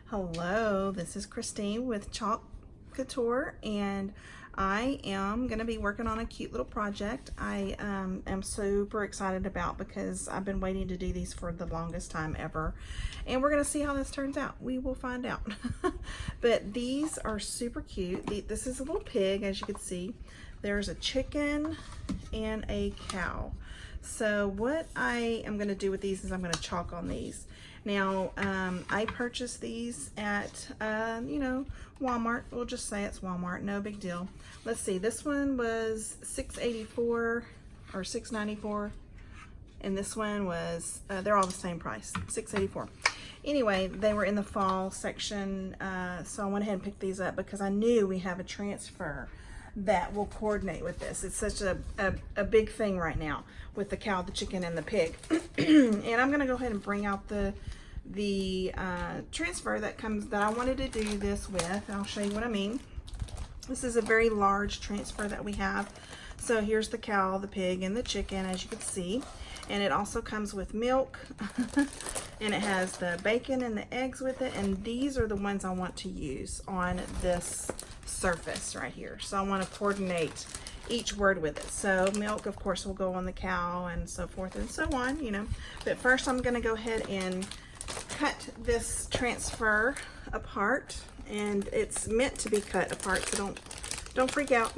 Hello, this is Christine with Chalk Couture, and I am going to be working on a cute little project I am super excited about because I've been waiting to do these for the longest time ever, and we're going to see how this turns out. We will find out. But these are super cute. This is a little pig, as you can see. There's a chicken and a cow. So what I am going to do with these is I'm going to chalk on these. Now, I purchased these at, Walmart. We'll just say it's Walmart, no big deal. Let's see, this one was $6.84 or $6.94, and this one was, they're all the same price, $6.84. Anyway, they were in the fall section, so I went ahead and picked these up because I knew we have a transfer that will coordinate with this. It's such a big thing right now with the cow, the chicken, and the pig. And I'm gonna go ahead and bring out the transfer that I wanted to do this with. I'll show you what I mean. This is a very large transfer that we have. So here's the cow, the pig, and the chicken, as you can see. And it also comes with milk, and it has the bacon and the eggs with it, and these are the ones I want to use on this surface right here. So I want to coordinate each word with it. So milk, of course, will go on the cow, and so forth and so on, But first I'm going to go ahead and cut this transfer apart, and it's meant to be cut apart, so don't freak out.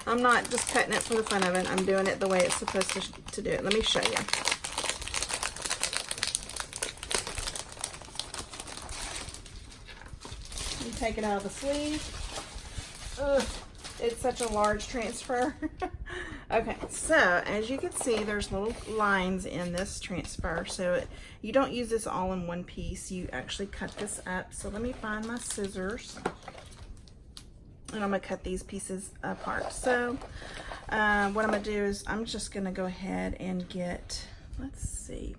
I'm not just cutting it for the fun of it. I'm doing it the way it's supposed to do it. Let me show you. You take it out of the sleeve. Ugh, it's such a large transfer. Okay, so as you can see, there's little lines in this transfer. So you don't use this all in one piece. You actually cut this up. So let me find my scissors, and I'm gonna cut these pieces apart. So what I'm gonna do is I'm just gonna go ahead and get, let's see.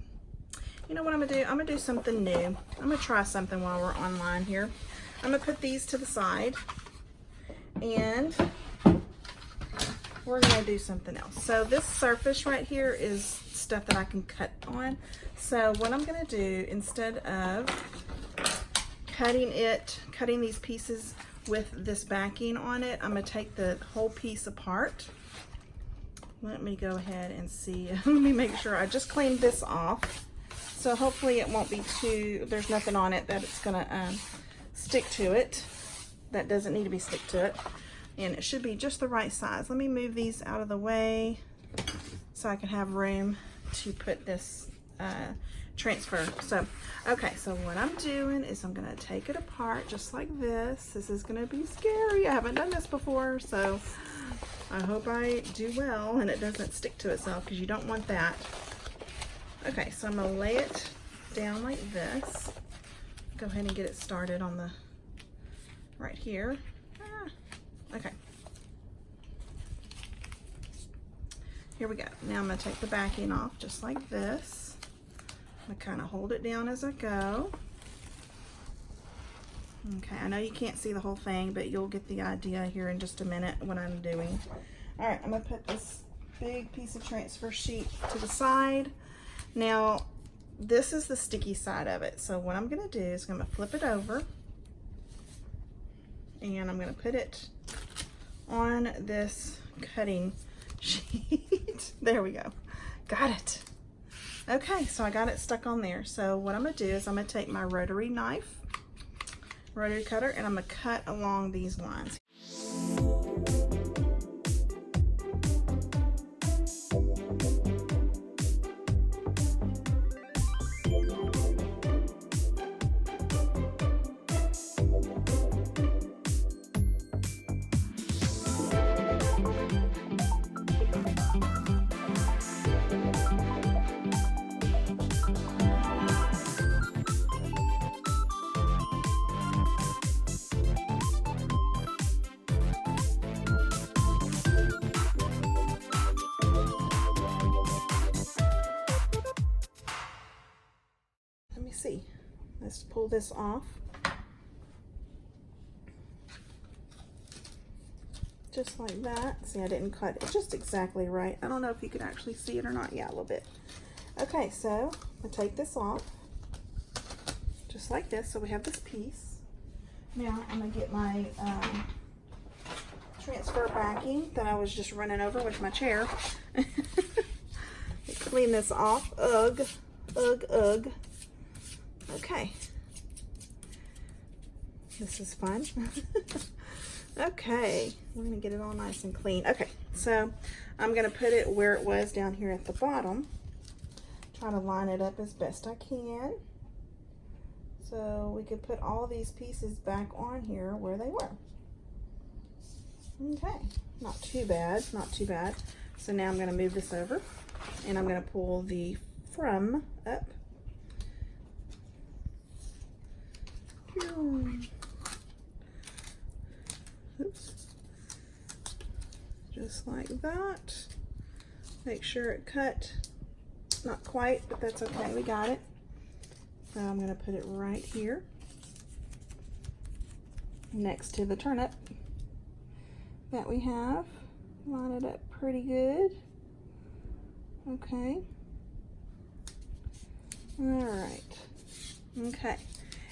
You know what I'm gonna do? I'm gonna do something new. I'm gonna try something while we're online here. I'm gonna put these to the side, and we're gonna do something else. So this surface right here is stuff that I can cut on. So what I'm gonna do, instead of cutting these pieces with this backing on it, I'm gonna take the whole piece apart. Let me go ahead and see. Let me make sure I just cleaned this off. So hopefully it won't be there's nothing on it that it's gonna stick to it. That doesn't need to be stick to it. And it should be just the right size. Let me move these out of the way so I can have room to put this transfer. So, okay, so what I'm doing is I'm gonna take it apart just like this. This is gonna be scary. I haven't done this before, so I hope I do well and it doesn't stick to itself, because you don't want that. Okay, so I'm gonna lay it down like this. Go ahead and get it started on the right here. Okay. Here we go. Now I'm going to take the backing off just like this. I'm going to kind of hold it down as I go. Okay, I know you can't see the whole thing, but you'll get the idea here in just a minute what I'm doing. All right, I'm going to put this big piece of transfer sheet to the side. Now, this is the sticky side of it. So what I'm going to do is I'm going to flip it over, and I'm going to put it on this cutting sheet. There we go. Got it. Okay, so I got it stuck on there. So what I'm going to do is I'm going to take my rotary cutter, and I'm going to cut along these lines. See, let's pull this off. Just like that. See, I didn't cut it just exactly right. I don't know if you could actually see it or not. Yeah, a little bit. Okay, so I'll take this off just like this. So we have this piece. Now I'm gonna get my transfer backing that I was just running over with my chair. Clean this off. Ugh, ugh, ugh. Okay. This is fun. Okay, we're gonna get it all nice and clean. Okay, so I'm gonna put it where it was down here at the bottom. Try to line it up as best I can. So we could put all these pieces back on here where they were. Okay, not too bad, not too bad. So now I'm gonna move this over and I'm gonna pull the from up. Oops. Just like that. Make sure it cut. Not quite, but that's okay, we got it. So I'm gonna put it right here next to the turnip that we have. Line it up pretty good. Okay. All right. Okay.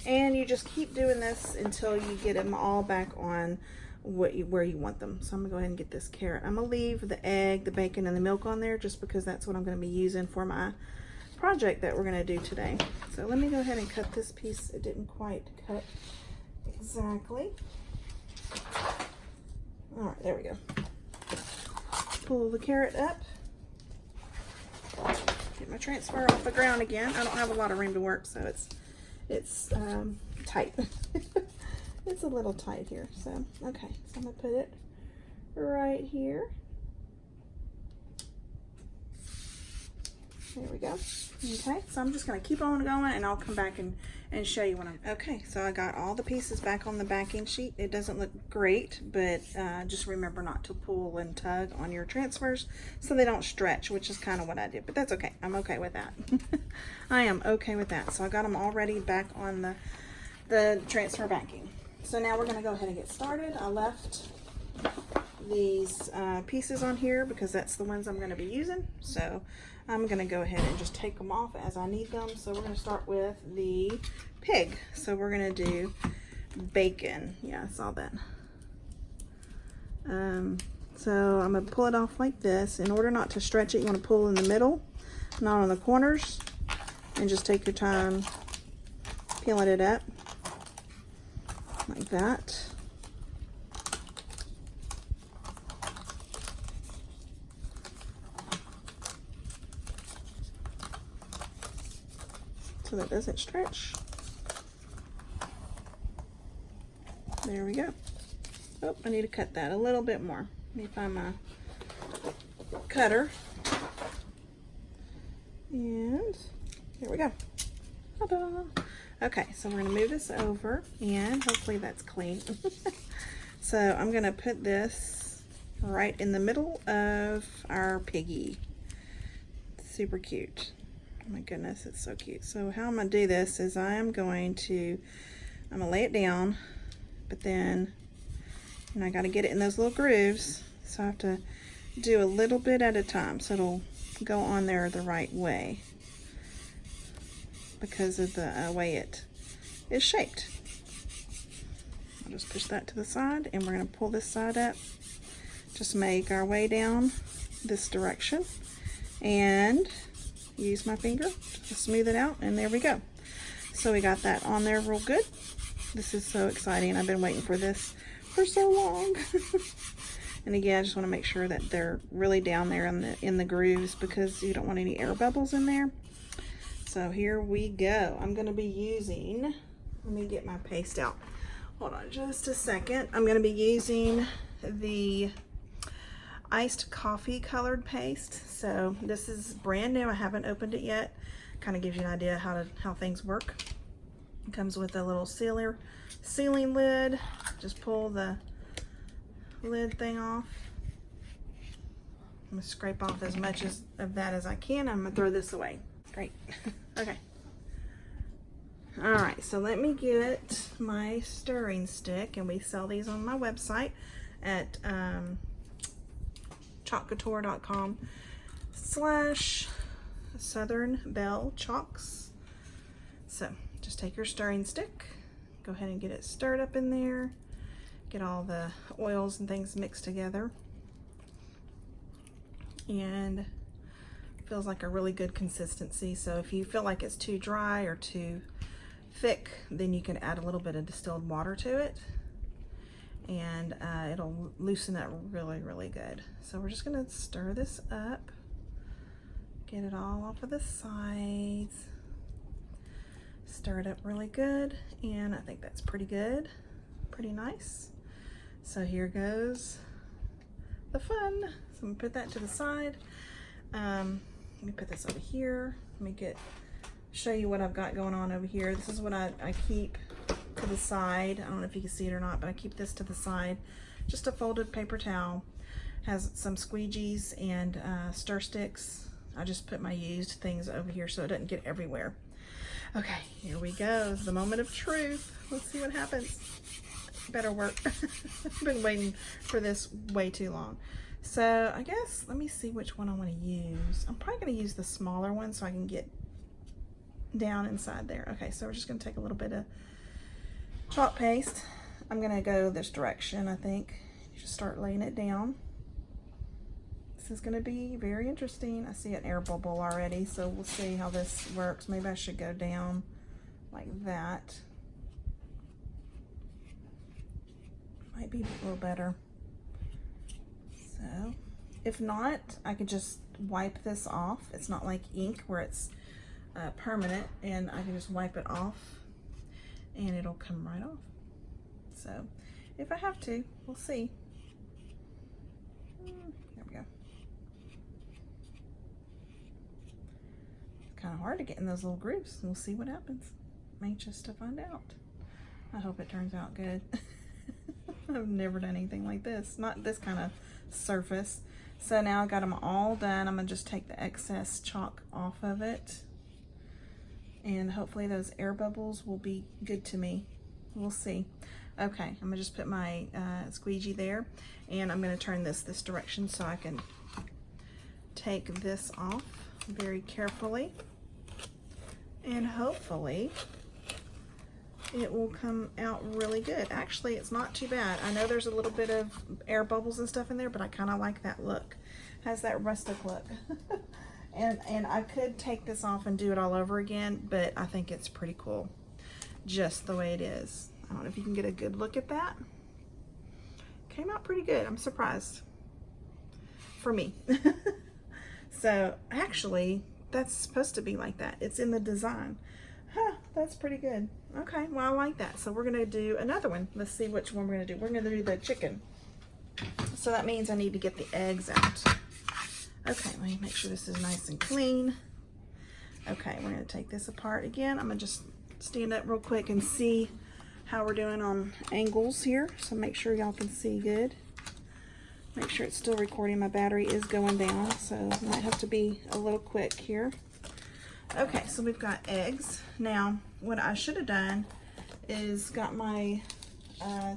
And you just keep doing this until you get them all back on where you want them. So I'm gonna go ahead and get this carrot. I'm gonna leave the egg, the bacon, and the milk on there just because that's what I'm gonna be using for my project that we're gonna do today. So let me go ahead and cut this piece. It didn't quite cut exactly. All right, there we go. Pull the carrot up. Get my transfer off the ground again. I don't have a lot of room to work, so it's tight. It's a little tight here. So okay, so I'm gonna put it right here. There we go. Okay, so I'm just gonna keep on going and I'll come back and show you when I'm okay. So I got all the pieces back on the backing sheet. It doesn't look great, but just remember not to pull and tug on your transfers so they don't stretch, which is kind of what I did, but that's okay. I'm okay with that. I am okay with that. So I got them already back on the transfer backing. So now we're gonna go ahead and get started. I left these pieces on here because that's the ones I'm gonna be using. So I'm gonna go ahead and just take them off as I need them. So we're gonna start with the pig. So we're gonna do bacon. Yeah, I saw that. So I'm gonna pull it off like this. In order not to stretch it, you wanna pull in the middle, not on the corners, and just take your time peeling it up like that. So that doesn't stretch. There we go. Oh, I need to cut that a little bit more. Let me find my cutter. And there we go. Ta-da! Okay, so we're gonna move this over and hopefully that's clean. So I'm gonna put this right in the middle of our piggy. Super cute. Oh my goodness, it's so cute. So how I'm gonna do this is I'm gonna lay it down, but then I gotta get it in those little grooves. So I have to do a little bit at a time so it'll go on there the right way because of the way it is shaped. I'll just push that to the side and we're gonna pull this side up. Just make our way down this direction and use my finger to smooth it out, and there we go. So we got that on there real good. This is so exciting. I've been waiting for this for so long. And again, I just want to make sure that they're really down there in the grooves because you don't want any air bubbles in there. So here we go. I'm going to be using, let me get my paste out. Hold on just a second. I'm going to be using the iced coffee colored paste. So this is brand new. I haven't opened it yet. Kind of gives you an idea how things work. It comes with a little sealing lid. Just pull the lid thing off. I'm gonna scrape off as much of that as I can. I'm gonna throw this away. Great. Okay. All right, so let me get my stirring stick, and we sell these on my website at Chalkcouture.com/SouthernBelleChalks. So just take your stirring stick, go ahead and get it stirred up in there, get all the oils and things mixed together, and feels like a really good consistency. So if you feel like it's too dry or too thick, then you can add a little bit of distilled water to it, and it'll loosen it really good. So we're just gonna stir this up, get it all off of the sides, stir it up really good, and I think that's pretty good, pretty nice. So here goes the fun. So I'm gonna put that to the side. Let me put this over here. Let me show you what I've got going on over here. This is what I keep to the side. I don't know if you can see it or not, but I keep this to the side. Just a folded paper towel. Has some squeegees and stir sticks. I just put my used things over here so it doesn't get everywhere. Okay, here we go. It's the moment of truth. Let's see what happens. Better work. I've been waiting for this way too long. So I guess, let me see which one I want to use. I'm probably going to use the smaller one so I can get down inside there. Okay, so we're just going to take a little bit of chalk paste. I'm going to go this direction, I think. You just start laying it down. This is going to be very interesting. I see an air bubble already, so we'll see how this works. Maybe I should go down like that. Might be a little better. So, if not, I could just wipe this off. It's not like ink where it's permanent, and I can just wipe it off and it'll come right off. So, if I have to, we'll see. There we go. It's kind of hard to get in those little grooves. We'll see what happens. I'm anxious to find out. I hope it turns out good. I've never done anything like this, not this kind of surface. So now I've got them all done. I'm gonna just take the excess chalk off of it, and hopefully those air bubbles will be good to me. We'll see. Okay, I'm gonna just put my squeegee there, and I'm gonna turn this direction so I can take this off very carefully, and hopefully it will come out really good. Actually, it's not too bad. I know there's a little bit of air bubbles and stuff in there, but I kind of like that look. Has that rustic look. and I could take this off and do it all over again, but I think it's pretty cool just the way it is. I don't know if you can get a good look at that. Came out pretty good. I'm surprised for me. So actually, that's supposed to be like that. It's in the design. Huh, that's pretty good. Okay, well, I like that. So we're gonna do another one. Let's see which one we're gonna do. We're gonna do the chicken. So that means I need to get the eggs out. Okay, let me make sure this is nice and clean. Okay, we're gonna take this apart again. I'm gonna just stand up real quick and see how we're doing on angles here. So make sure y'all can see good. Make sure it's still recording. My battery is going down, so I might have to be a little quick here. Okay, so we've got eggs. Now, what I should have done is got my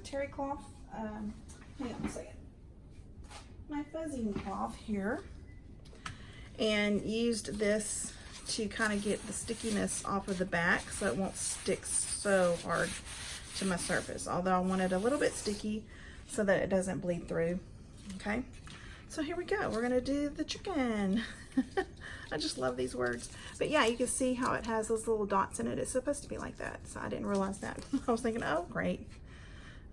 terry cloth, hang on a second, my fuzzing cloth here, and used this to kind of get the stickiness off of the back so it won't stick so hard to my surface. Although I want it a little bit sticky so that it doesn't bleed through. Okay, so here we go. We're gonna do the chicken. I just love these words. But yeah, you can see how it has those little dots in it. It's supposed to be like that, so I didn't realize that. I was thinking, oh, great.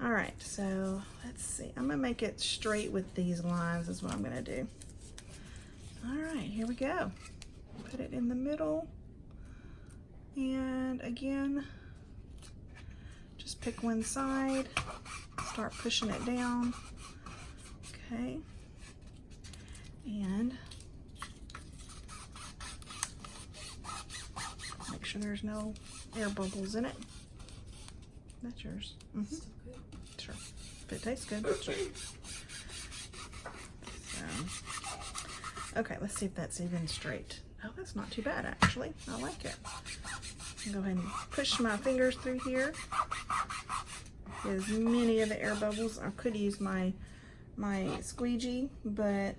All right, so let's see. I'm gonna make it straight with these lines is what I'm gonna do. All right, here we go. Put it in the middle. And again, just pick one side, start pushing it down. Okay. And make sure there's no air bubbles in it. That's yours. Mm-hmm. Sure. If it tastes good, sure. So, okay, let's see if that's even straight. Oh, that's not too bad, actually. I like it. I'll go ahead and push my fingers through here. Get as many of the air bubbles. I could use my squeegee, but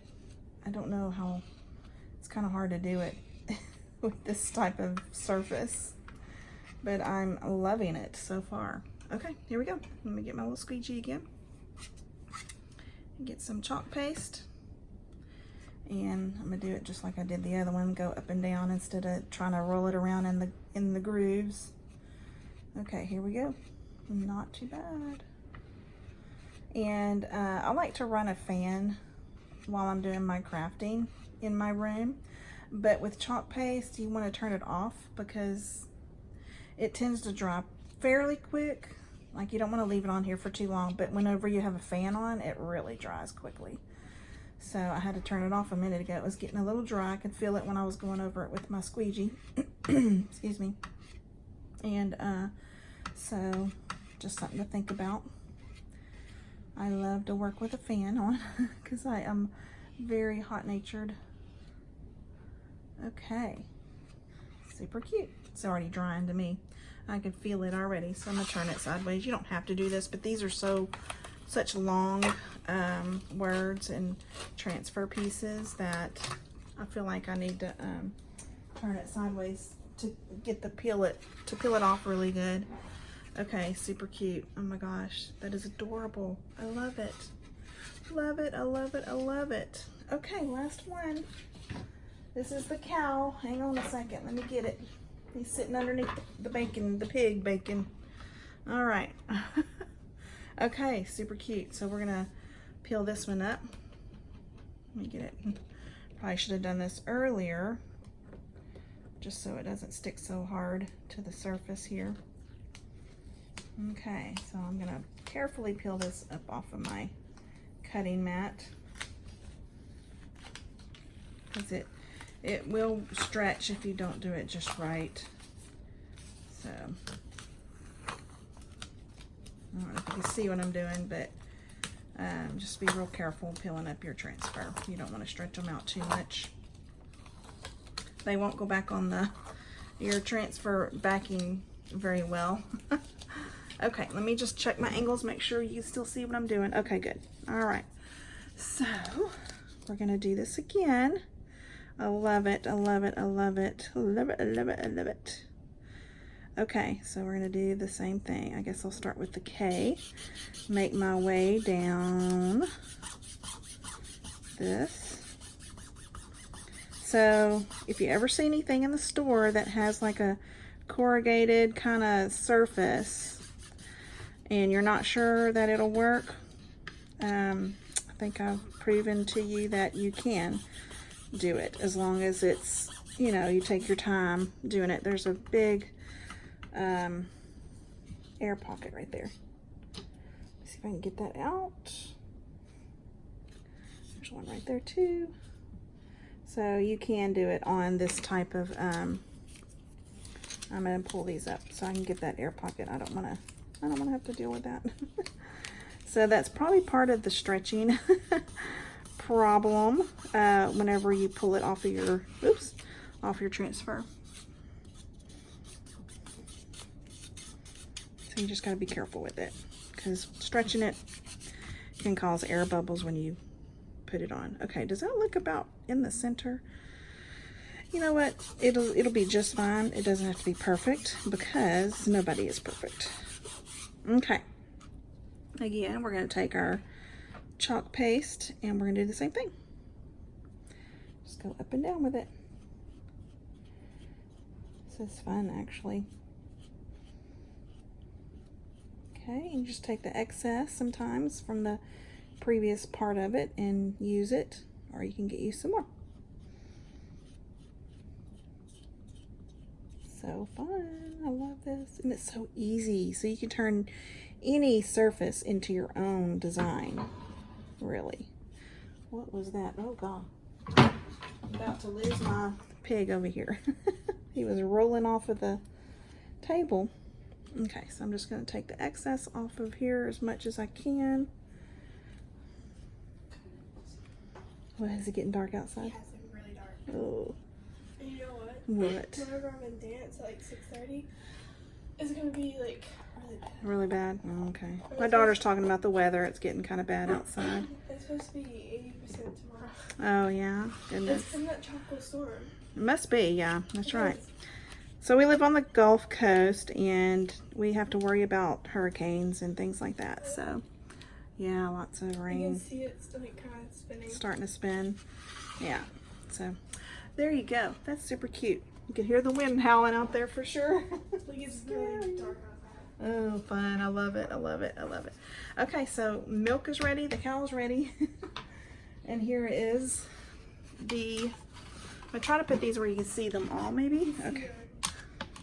I don't know how. It's kind of hard to do it with this type of surface. but I'm loving it so far. Okay, here we go. Let me get my little squeegee again. Get some chalk paste. And I'm gonna do it just like I did the other one, go up and down instead of trying to roll it around in the grooves. Okay, here we go. Not too bad. And I like to run a fan while I'm doing my crafting in my room, but with chalk paste you want to turn it off because it tends to dry fairly quick. Like, you don't want to leave it on here for too long, but whenever you have a fan on, it really dries quickly. So I had to turn it off a minute ago. It was getting a little dry. I could feel it when I was going over it with my squeegee. Excuse me. And so just something to think about. I love to work with a fan on because I am very hot-natured. Okay. Super cute. It's already drying to me. I can feel it already, so I'm gonna turn it sideways. You don't have to do this, but these are such long words and transfer pieces that I feel like I need to turn it sideways to get peel it off really good. Okay, super cute. Oh my gosh, that is adorable. I love it. Love it, I love it, I love it. Okay, last one. This is the cow. Hang on a second, let me get it. He's sitting underneath the bacon, the pig bacon. All right. Okay, super cute. So we're gonna peel this one up. Let me get it. Probably should have done this earlier, just so it doesn't stick so hard to the surface here. Okay, so I'm gonna carefully peel this up off of my cutting mat because it will stretch if you don't do it just right. So I don't know if you can see what I'm doing, but just be real careful peeling up your transfer. You don't want to stretch them out too much. They won't go back on your transfer backing very well. Okay, let me just check my angles, make sure you still see what I'm doing. Okay, good. All right, so we're gonna do this again. I love it, I love it, I love it, I love it, I love it, I love it. Okay, so we're gonna do the same thing. I guess I'll start with the K, make my way down this. So if you ever see anything in the store that has like a corrugated kind of surface and you're not sure that it'll work, I think I've proven to you that you can do it as long as it's, you know, you take your time doing it. There's a big air pocket right there. Let's see if I can get that out. There's one right there too. So you can do it on this type of I'm gonna pull these up so I can get that air pocket. I don't wanna have to deal with that. So that's probably part of the stretching problem whenever you pull it off of your transfer. So you just got to be careful with it because stretching it can cause air bubbles when you put it on. Okay, does that look about in the center? You know what? It'll be just fine. It doesn't have to be perfect because nobody is perfect. Okay. Again, we're going to take our chalk paste and we're going to do the same thing. Just go up and down with it. This is fun, actually. Okay, and just take the excess sometimes from the previous part of it and use it, or you can get you some more. So fun. I love this. And it's so easy. So you can turn any surface into your own design, really. What was that? Oh God. I'm about to lose my pig over here. He was rolling off of the table. Okay, so I'm just going to take the excess off of here as much as I can. What, is it getting dark outside? Yeah, it's like really dark. Oh. And you know what? What? Whenever I'm in dance at like 6:30, it's going to be like Really really bad. bad? Oh, okay. My daughter's talking about the weather. It's getting kind of bad outside. It's supposed to be 80% tomorrow. Oh, yeah? Goodness. It's from that tropical storm. It must be, yeah. That's right. So we live on the Gulf Coast, and we have to worry about hurricanes and things like that. So, yeah, lots of You rain. can see it's like kind of spinning. Starting to spin. Yeah. So, there you go. That's super cute. You can hear the wind howling out there for sure. Like it's really dark outside. Oh, fun. I love it. I love it. I love it. Okay, so milk is ready. The cow is ready. And here is the... I'm going to try to put these where you can see them all, maybe. Okay.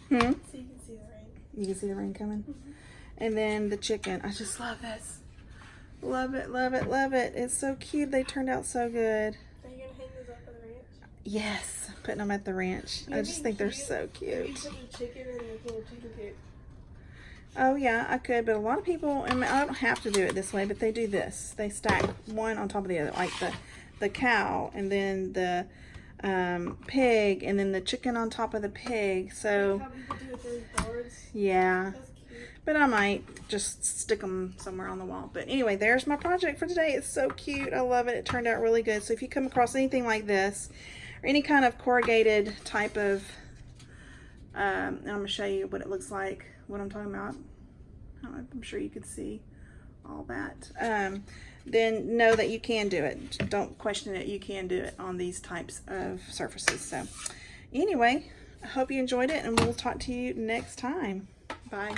So you can see the rain. You can see the rain coming. And then the chicken. I just love this. Love it, love it, love it. It's so cute. They turned out so good. Are you going to hang those up at the ranch? Yes, putting them at the ranch. I just think they're so If you cute. put the chicken in the little chicken coop. Oh yeah, I could, but a lot of people, I mean, I don't have to do it this way, but they do this. They stack one on top of the other, like the cow, and then the pig, and then the chicken on top of the pig. So How people do with those boards. yeah, That's cute. but I might just stick them somewhere on the wall. But anyway, there's my project for today. It's so cute. I love it. It turned out really good. So if you come across anything like this, or any kind of corrugated type of, and I'm going to show you what it looks like, what I'm talking about. I'm sure you could see all that. Then know that you can do it. Don't question it. You can do it on these types of surfaces. So anyway, I hope you enjoyed it, and we'll talk to you next time. Bye.